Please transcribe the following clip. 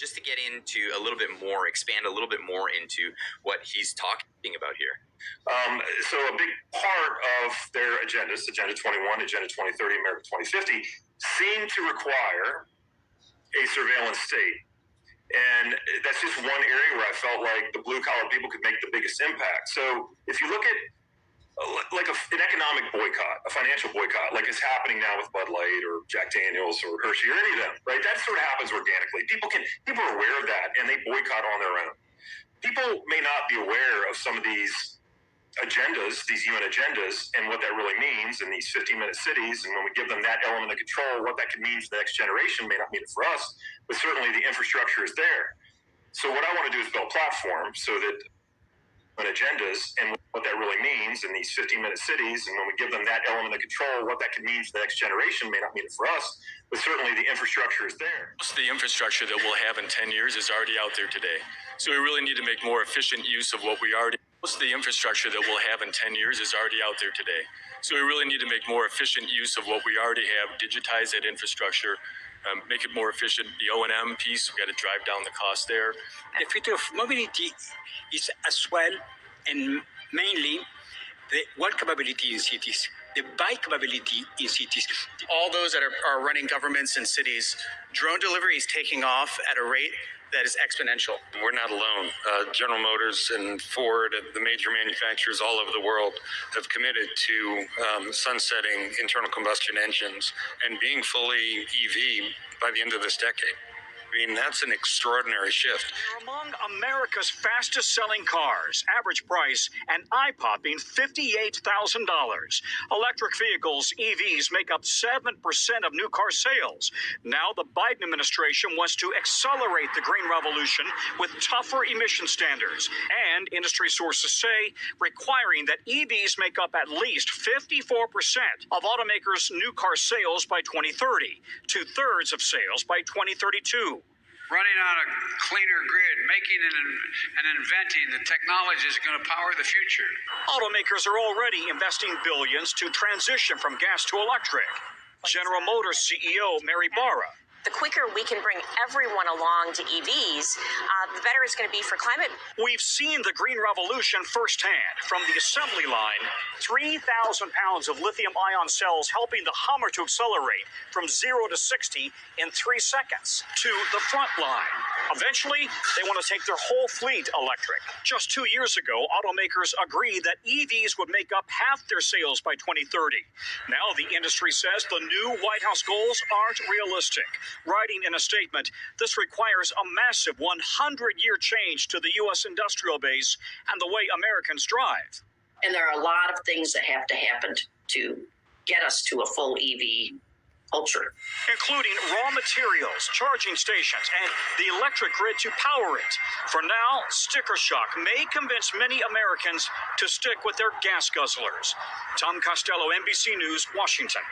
just to get into a little bit more, expand a little bit more into what he's talking about here. So a big part of their agendas, Agenda 21, Agenda 2030, America 2050, seem to require a surveillance state. And that's just one area where I felt like the blue-collar people could make the biggest impact. So if you look at like an economic boycott, a financial boycott, like is happening now with Bud Light or Jack Daniels or Hershey or any of them, right? That sort of happens organically. People are aware of that and they boycott on their own. People may not be aware of some of these agendas, these UN agendas, and what that really means in these 15-minute cities. And when we give them that element of control, what that could mean for the next generation may not mean it for us, but certainly the infrastructure is there. So what I want to do is build a platform so that agendas and what that really means in these 15-minute cities, and when we give them that element of control, what that could mean for the next generation may not mean it for us, but certainly the infrastructure is there. Most of the infrastructure that we'll have in 10 years is already out there today. So we really need to make more efficient use of what we already. Most of the infrastructure that we'll have in 10 years is already out there today. So we really need to make more efficient use of what we already have, digitize that infrastructure, make it more efficient. The O&M piece, we've got to drive down the cost there. The future of mobility is as well, and mainly, the walk capability in cities, the bike capability in cities. All those that are running governments and cities, drone delivery is taking off at a rate that is exponential. We're not alone. General Motors and Ford, the major manufacturers all over the world, have committed to sunsetting internal combustion engines and being fully EV by the end of this decade. I mean, that's an extraordinary shift. Among America's fastest selling cars, average price an eye-popping $58,000. Electric vehicles, EVs, make up 7% of new car sales. Now the Biden administration wants to accelerate the green revolution with tougher emission standards. And industry sources say requiring that EVs make up at least 54% of automakers' new car sales by 2030, 2/3 of sales by 2032. Running on a cleaner grid, making and inventing the technology is going to power the future. Automakers are already investing billions to transition from gas to electric. General Motors CEO Mary Barra. The quicker we can bring everyone along to EVs, the better it's going to be for climate. We've seen the green revolution firsthand from the assembly line. 3,000 pounds of lithium-ion cells helping the Hummer to accelerate from 0 to 60 in 3 seconds to the front line. Eventually, they want to take their whole fleet electric. Just 2 years ago, automakers agreed that EVs would make up half their sales by 2030. Now the industry says the new White House goals aren't realistic. Writing in a statement, this requires a massive 100-year change to the U.S. industrial base and the way Americans drive. And there are a lot of things that have to happen to get us to a full EV culture, including raw materials, charging stations, and the electric grid to power it. For now, sticker shock may convince many Americans to stick with their gas guzzlers. Tom Costello, NBC News, Washington.